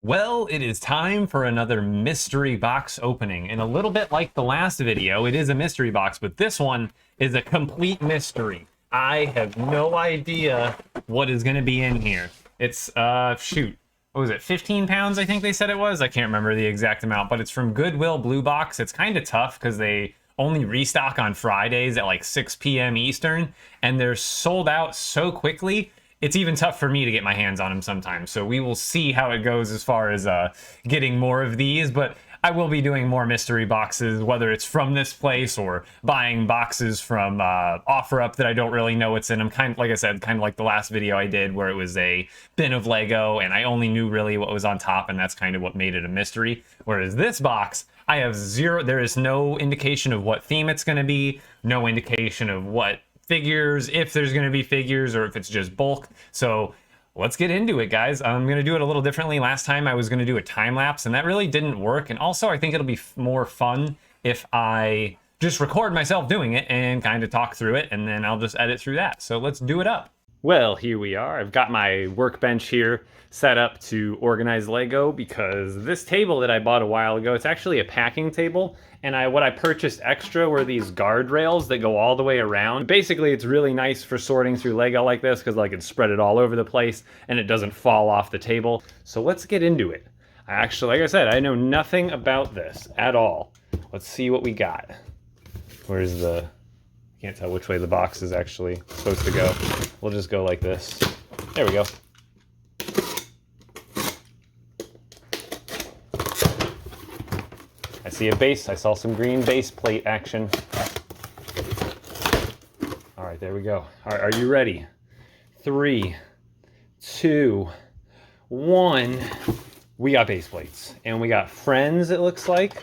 Well, it is time for another mystery box opening. And a little bit like the last video, it is a mystery box, but this one is a complete mystery. I have no idea what is going to be in here. It's, shoot, what was it, 15 pounds, I think they said it was? I can't remember the exact amount, but it's from Goodwill Blue Box. It's kind of tough because they only restock on Fridays at like 6 p.m. Eastern, and they're sold out so quickly it's even tough for me to get my hands on them sometimes. So we will see how it goes as far as getting more of these. But I will be doing more mystery boxes, whether it's from this place or buying boxes from OfferUp that I don't really know what's in them. Kind of, like I said, kind of like the last video I did where it was a bin of Lego and I only knew really what was on top, and that's kind of what made it a mystery. Whereas this box, I have zero, there is no indication of what theme it's going to be, no indication of what figures, if there's going to be figures or if it's just bulk. So let's get into it, guys. I'm going to do it a little differently. Last time I was going to do a time lapse and that really didn't work. And also I think it'll be more fun if I just record myself doing it and kind of talk through it, and then I'll just edit through that. So let's do it up. Well, here we are. I've got my workbench here set up to organize Lego because this table that I bought a while ago, it's actually a packing table, and what I purchased extra were these guardrails that go all the way around. Basically, it's really nice for sorting through Lego like this because I can spread it all over the place and it doesn't fall off the table. So let's get into it. Actually, like I said, I know nothing about this at all. Let's see what we got. Where's the... Can't tell which way the box is actually supposed to go. We'll just go like this. There we go. I see a base. I saw some green base plate action. All right, there we go. All right, are you ready? 3, 2, 1. We got base plates. And we got friends, it looks like.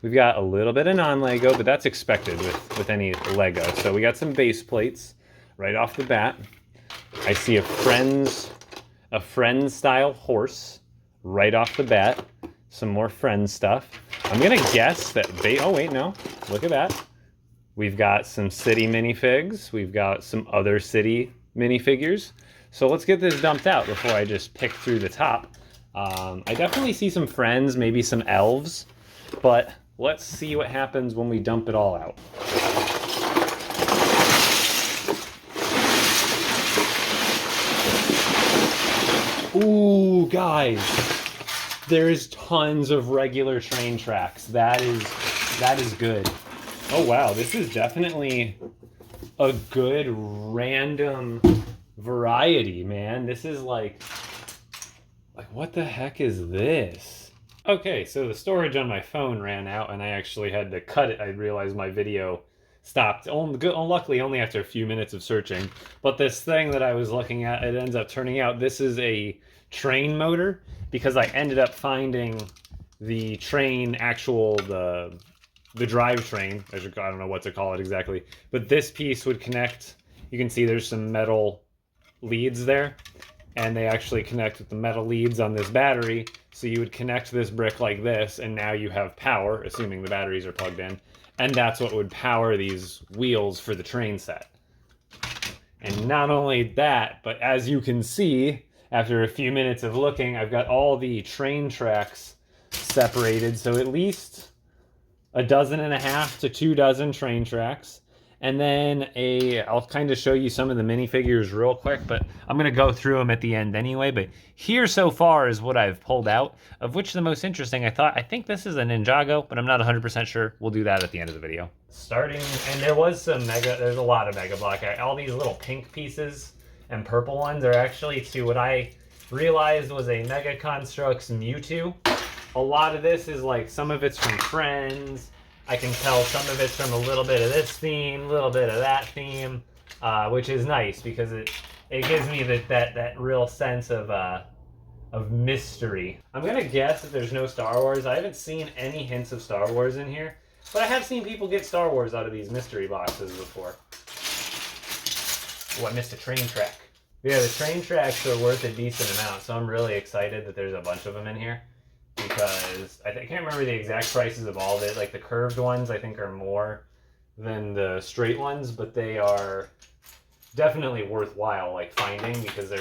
We've got a little bit of non-Lego, but that's expected with any Lego. So we got some base plates right off the bat. I see a Friends style horse right off the bat. Some more Friends stuff. I'm gonna guess that oh wait, no, look at that. We've got some city minifigs. We've got some other city minifigures. So let's get this dumped out before I just pick through the top. I definitely see some Friends, maybe some elves, but let's see what happens when we dump it all out. Ooh, guys, there's tons of regular train tracks. That is good. Oh wow, this is definitely a good random variety, man. This is like what the heck is this? Okay, so the storage on my phone ran out and I actually had to cut it. I realized my video stopped, luckily only after a few minutes of searching. But this thing that I was looking at, it ends up turning out this is a train motor, because I ended up finding the train, the drivetrain, I don't know what to call it exactly, but this piece would connect. You can see there's some metal leads there, and they actually connect with the metal leads on this battery. So you would connect this brick like this, and now you have power, assuming the batteries are plugged in, and that's what would power these wheels for the train set. And not only that, but as you can see, after a few minutes of looking, I've got all the train tracks separated, so at least 1.5 to 2 dozen train tracks. And then I'll kind of show you some of the minifigures real quick, but I'm going to go through them at the end anyway. But here so far is what I've pulled out, of which the most interesting, I think this is a Ninjago, but I'm not 100% sure. We'll do that at the end of the video. Starting, and there's a lot of Mega Block. All these little pink pieces and purple ones are actually to what I realized was a Mega Construx Mewtwo. A lot of this is like, some of it's from Friends. I can tell some of it's from a little bit of this theme, a little bit of that theme, which is nice because it gives me that real sense of mystery. I'm gonna guess that there's no Star Wars. I haven't seen any hints of Star Wars in here, but I have seen people get Star Wars out of these mystery boxes before. Oh, I missed a train track. Yeah, the train tracks are worth a decent amount, so I'm really excited that there's a bunch of them in here. Because I can't remember the exact prices of all of it. Like the curved ones I think are more than the straight ones, but they are definitely worthwhile like finding, because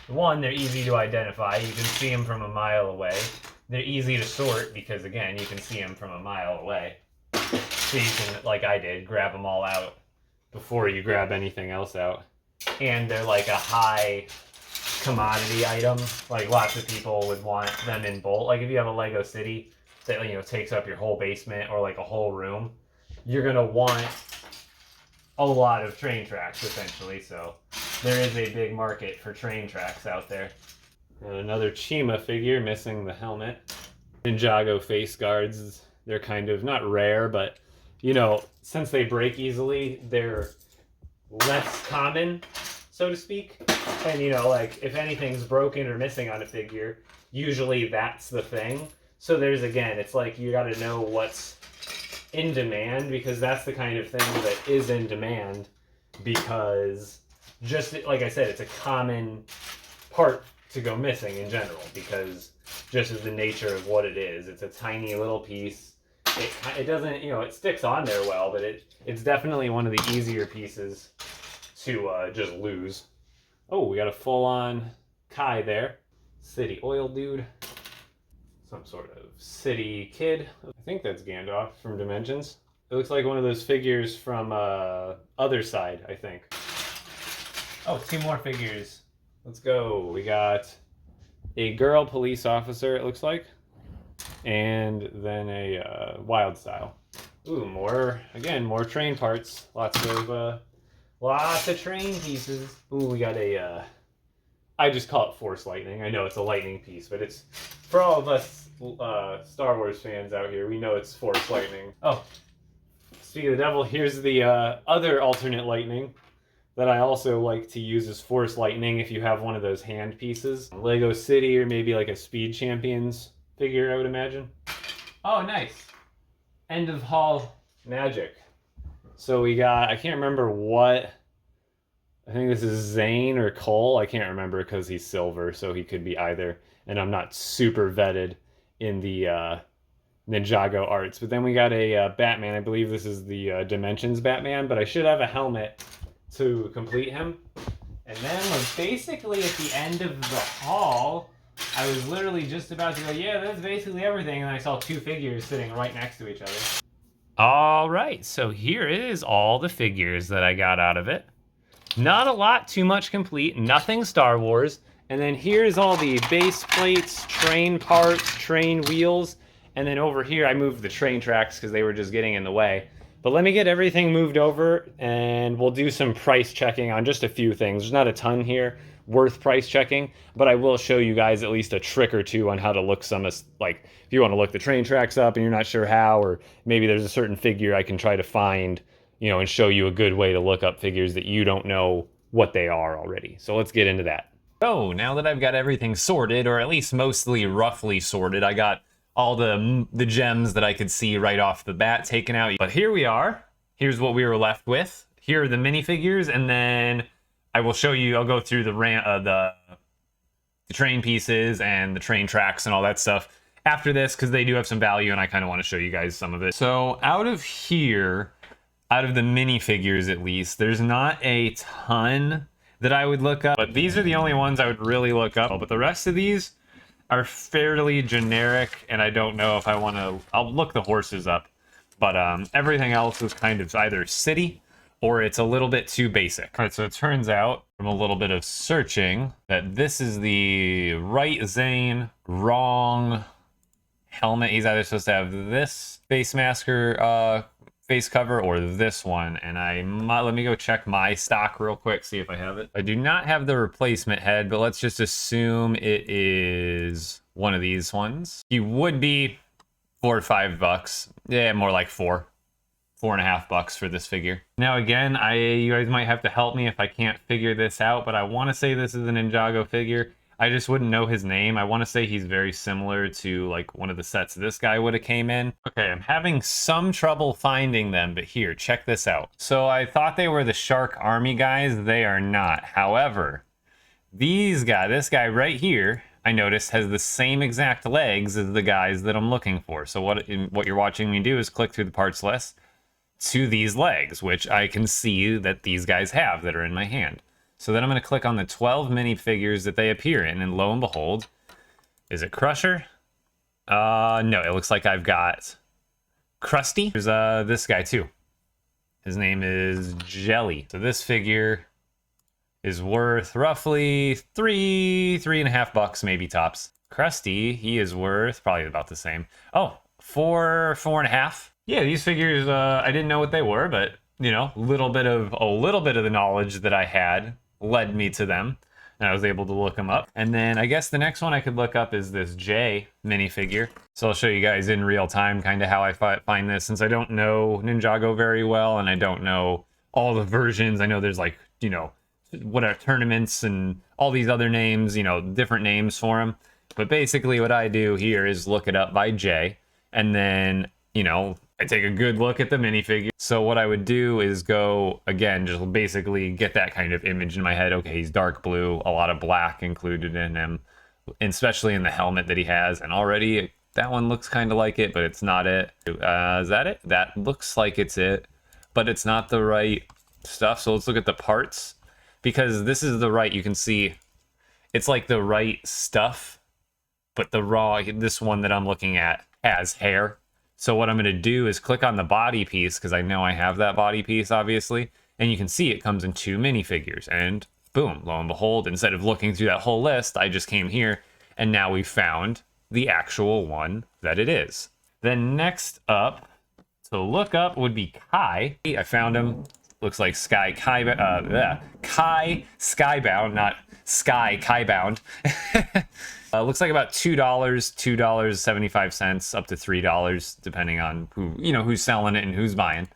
One, they're easy to identify. You can see them from a mile away. They're easy to sort because, again, you can see them from a mile away. So you can, like I did, grab them all out before you grab anything else out. And they're like a high commodity item. Like lots of people would want them in bulk. Like if you have a Lego city that, you know, takes up your whole basement or like a whole room, you're gonna want a lot of train tracks essentially. So there is a big market for train tracks out there. And another Chima figure missing the helmet. Ninjago face guards. They're kind of not rare, but you know, since they break easily, they're less common, so to speak. And you know, like if anything's broken or missing on a figure, usually that's the thing. So there's, again, it's like you got to know what's in demand, because that's the kind of thing that is in demand, because just like I said, it's a common part to go missing in general, because just as the nature of what it is, it's a tiny little piece. It doesn't, you know, it sticks on there well, but it's definitely one of the easier pieces to just lose. Oh, we got a full-on Kai there. City oil dude. Some sort of city kid. I think that's Gandalf from Dimensions. It looks like one of those figures from Other Side, I think. Oh, 2 more figures. Let's go. We got a girl police officer, it looks like. And then a wild style. Ooh, more train parts. Lots of train pieces. Ooh, we got a, I just call it Force Lightning. I know it's a lightning piece, but it's, for all of us Star Wars fans out here, we know it's Force Lightning. Oh, speaking of the devil, here's the other alternate lightning that I also like to use as Force Lightning if you have one of those hand pieces. Lego City, or maybe like a Speed Champions figure, I would imagine. Oh, nice. End of Hall Magic. So we got, I can't remember what, I think this is Zane or Cole. I can't remember because he's silver, so he could be either. And I'm not super vetted in the Ninjago arts. But then we got a Batman. I believe this is the Dimensions Batman, but I should have a helmet to complete him. And then we're basically at the end of the haul. I was literally just about to go, yeah, that's basically everything, and I saw 2 figures sitting right next to each other. All right, so here is all the figures that I got out of it. Not a lot, too much complete, nothing Star Wars. And then here's all the base plates, train parts, train wheels. And then over here, I moved the train tracks because they were just getting in the way. But let me get everything moved over, and we'll do some price checking on just a few things. There's not a ton here worth price checking, but I will show you guys at least a trick or two on how to look some, like if you want to look the train tracks up and you're not sure how, or maybe there's a certain figure I can try to find, you know, and show you a good way to look up figures that you don't know what they are already. So let's get into that. So now that I've got everything sorted, or at least mostly roughly sorted, I got all the gems that I could see right off the bat taken out. But here we are. Here's what we were left with. Here are the minifigures, and then I will show you, I'll go through the train pieces and the train tracks and all that stuff after this, because they do have some value and I kind of want to show you guys some of it. So out of here, out of the minifigures at least, there's not a ton that I would look up, but these are the only ones I would really look up. But the rest of these are fairly generic, and I don't know if I want to, I'll look the horses up, but everything else is kind of either city or it's a little bit too basic. All right, so it turns out from a little bit of searching that this is the right Zane, wrong helmet. He's either supposed to have this face masker face cover or this one, and let me go check my stock real quick, see if I have it. I do not have the replacement head, but let's just assume it is one of these ones. He would be $4 or $5. Yeah, more like $4.50 for this figure. Now again, you guys might have to help me if I can't figure this out, but I want to say this is a Ninjago figure. I just wouldn't know his name. I want to say he's very similar to like one of the sets this guy would have came in. Okay, I'm having some trouble finding them, but here, check this out. So I thought they were the Shark Army guys. They are not. However, this guy right here, I noticed has the same exact legs as the guys that I'm looking for. So what you're watching me do is click through the parts list to these legs, which I can see that these guys have that are in my hand. So then I'm going to click on the 12 minifigures that they appear in, and lo and behold, is it Crusher? No, it looks like I've got Krusty. There's this guy too. His name is Jelly. So this figure is worth roughly $3.5 maybe tops. Krusty, he is worth probably about the same. Oh, $4.5. Yeah, these figures, I didn't know what they were, but you know, a little bit of the knowledge that I had led me to them, and I was able to look them up. And then I guess the next one I could look up is this J minifigure. So I'll show you guys in real time kind of how I find this, since I don't know Ninjago very well, and I don't know all the versions. I know there's like, you know, what are tournaments and all these other names, you know, different names for them. But basically what I do here is look it up by J, and then, you know, I take a good look at the minifigure. So what I would do is go, again, just basically get that kind of image in my head. Okay, he's dark blue, a lot of black included in him, especially in the helmet that he has. And already that one looks kind of like it, but it's not it. Is that it? That looks like it's it, but it's not the right stuff. So let's look at the parts, because this is the right, you can see it's like the right stuff, but the raw, this one that I'm looking at has hair. So what I'm going to do is click on the body piece, because I know I have that body piece, obviously. And you can see it comes in 2 minifigures. And boom, lo and behold, instead of looking through that whole list, I just came here, and now we found the actual one that it is. Then next up to look up would be Kai. I found him. Looks like Kai Skybound, not Sky Kaibound. Looks like about $2, $2.75 up to $3, depending on who, you know, who's selling it and who's buying.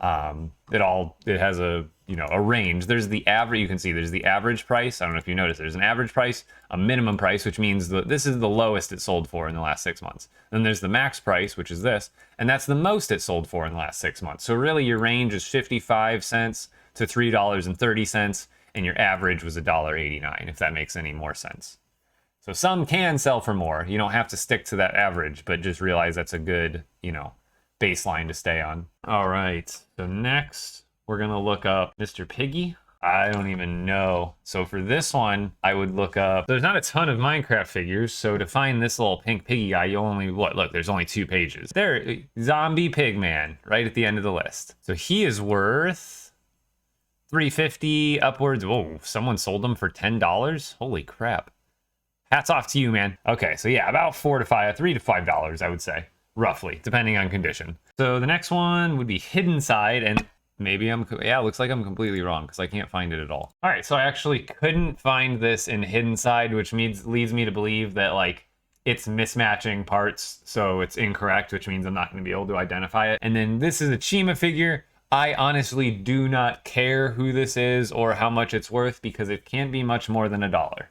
It has a, you know, a range. There's the average, you can see there's the average price. I don't know if you noticed, there's an average price, a minimum price, which means that this is the lowest it sold for in the last 6 months. Then there's the max price, which is this, and that's the most it sold for in the last 6 months. So really your range is 55 cents to $3.30, and your average was $1.89, if that makes any more sense. So some can sell for more. You don't have to stick to that average, but just realize that's a good, you know, baseline to stay on. All right, so next we're gonna look up Mr. Piggy. I don't even know. So for this one, I would look up, there's not a ton of Minecraft figures, so to find this little pink piggy guy, you only, look, there's only 2 pages. There, Zombie Pigman, right at the end of the list. So he is worth $3.50 upwards. Whoa, someone sold him for $10? Holy crap. Hats off to you, man. Okay, so yeah, about $3 to $5, I would say, roughly, depending on condition. So the next one would be Hidden Side, and maybe it looks like I'm completely wrong because I can't find it at all. All right, so I actually couldn't find this in Hidden Side, which leads me to believe that like it's mismatching parts, so it's incorrect, which means I'm not going to be able to identify it. And then this is a Chima figure. I honestly do not care who this is or how much it's worth, because it can't be much more than $1.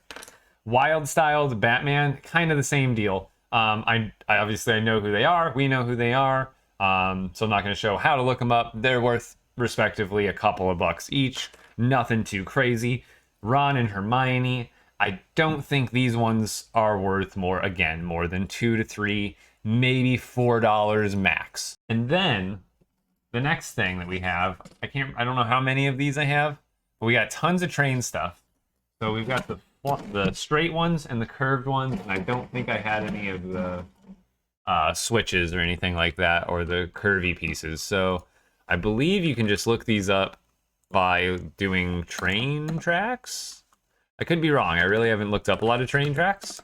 Wild Styled Batman, kind of the same deal. I obviously know who they are. We know who they are. So I'm not going to show how to look them up. They're worth respectively a couple of bucks each. Nothing too crazy. Ron and Hermione, I don't think these ones are worth more than $2 to $3, maybe $4 max. And then the next thing that we have, I don't know how many of these I have, but we got tons of train stuff. So we've got the straight ones and the curved ones, and I don't think I had any of the switches or anything like that, or the curvy pieces. So I believe you can just look these up by doing train tracks. I could be wrong. I really haven't looked up a lot of train tracks.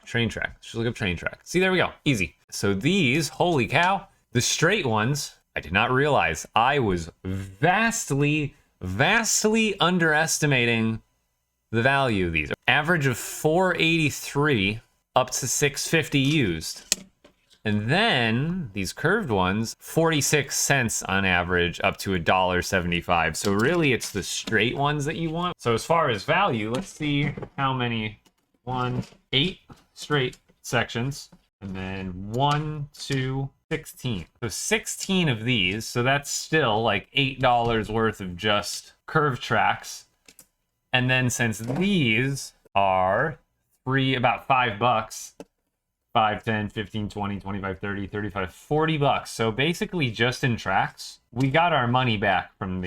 Train track. Just look up train track. See, there we go. Easy. So these, holy cow, the straight ones, I did not realize I was vastly underestimating the value of these. Average of $4.83 up to $6.50 used. And then these curved ones, 46 cents on average up to $1.75. So really it's the straight ones that you want. So as far as value, let's see how many. 8 straight sections, and then 1, 2, 16. So 16 of these, so that's still like $8 worth of just curved tracks. And then since these are about $5, 5, 10, 15, 20, 25, 30, 35, 40 bucks. So basically just in tracks, we got our money back from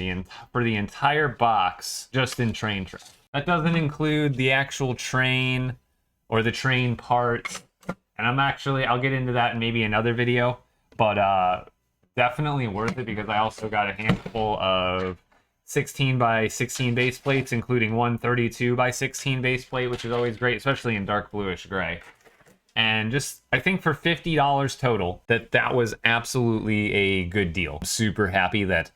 for the entire box just in train tracks. That doesn't include the actual train or the train parts. And I'll get into that in maybe another video, but definitely worth it because I also got a handful of 16 by 16 base plates, including one 32 by 16 base plate, which is always great, especially in dark bluish gray. And just, I think for $50 total, that was absolutely a good deal. I'm super happy that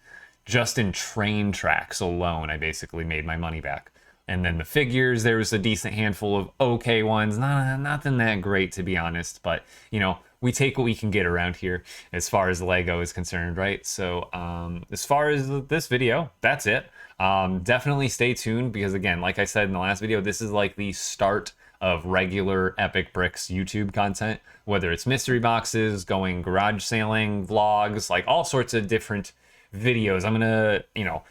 just in train tracks alone, I basically made my money back. And then the figures, there was a decent handful of okay ones. Nothing that great, to be honest. But, you know, we take what we can get around here as far as Lego is concerned, right? So as far as this video, that's it. Definitely stay tuned because, again, like I said in the last video, this is like the start of regular Epic Bricks YouTube content, whether it's mystery boxes, going garage sailing, vlogs, like all sorts of different videos. I'm gonna, you know,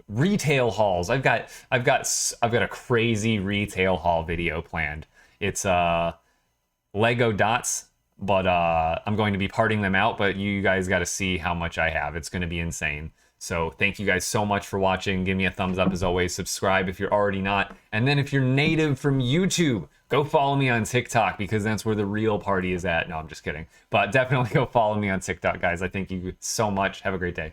retail hauls. I've got a crazy retail haul video planned. It's Lego dots, but I'm going to be parting them out, but you guys got to see how much I have. It's going to be insane. So thank you guys so much for watching. Give me a thumbs up as always. Subscribe if you're already not. And then if you're native from YouTube, go follow me on TikTok because that's where the real party is at. No, I'm just kidding. But definitely go follow me on TikTok, guys. I thank you so much. Have a great day.